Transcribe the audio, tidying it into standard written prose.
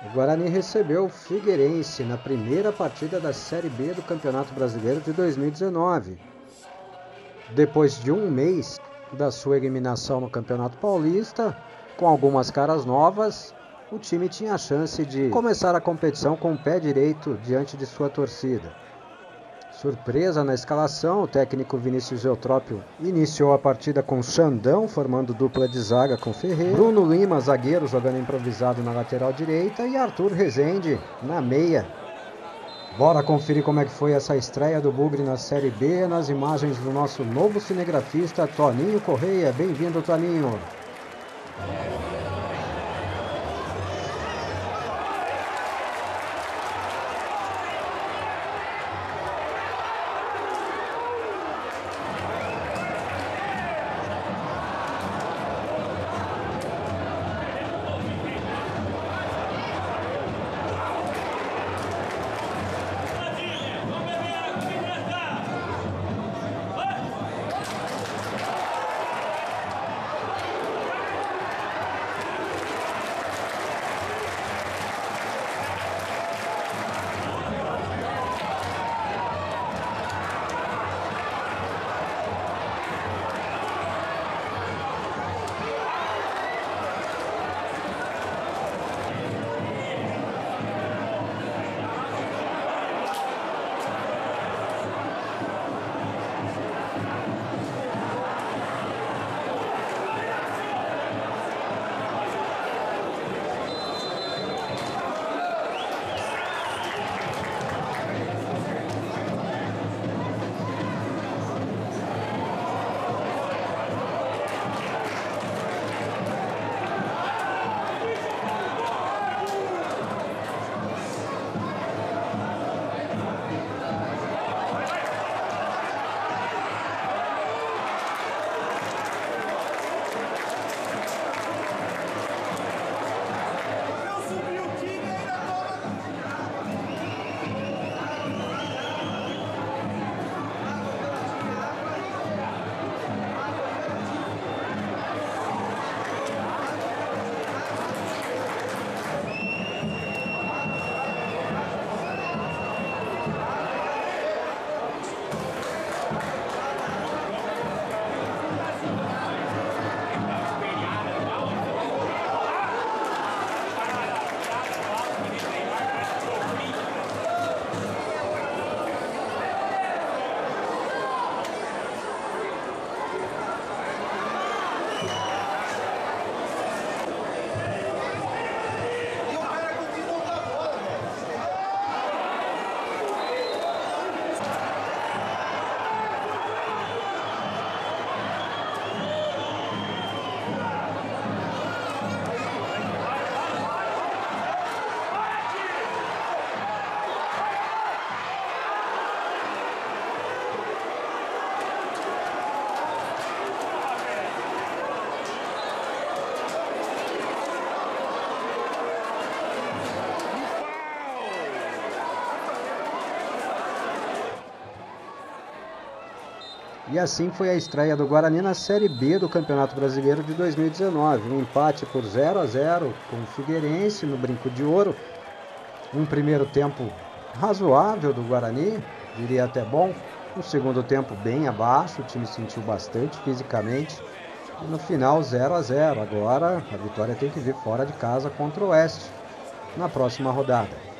O Guarani recebeu o Figueirense na primeira partida da Série B do Campeonato Brasileiro de 2019. Depois de um mês da sua eliminação no Campeonato Paulista, com algumas caras novas, o time tinha a chance de começar a competição com o pé direito diante de sua torcida. Surpresa na escalação, o técnico Vinícius Eutrópio iniciou a partida com Xandão, formando dupla de zaga com Ferreira, Bruno Lima, zagueiro, jogando improvisado na lateral direita, e Arthur Rezende na meia. Bora conferir como é que foi essa estreia do Bugre na Série B, nas imagens do nosso novo cinegrafista Toninho Correia. Bem-vindo, Toninho! E assim foi a estreia do Guarani na Série B do Campeonato Brasileiro de 2019. Um empate por 0-0 com o Figueirense no Brinco de Ouro. Um primeiro tempo razoável do Guarani, diria até bom. Um segundo tempo bem abaixo, o time sentiu bastante fisicamente. E no final 0-0. Agora a vitória tem que vir fora de casa contra o Oeste na próxima rodada.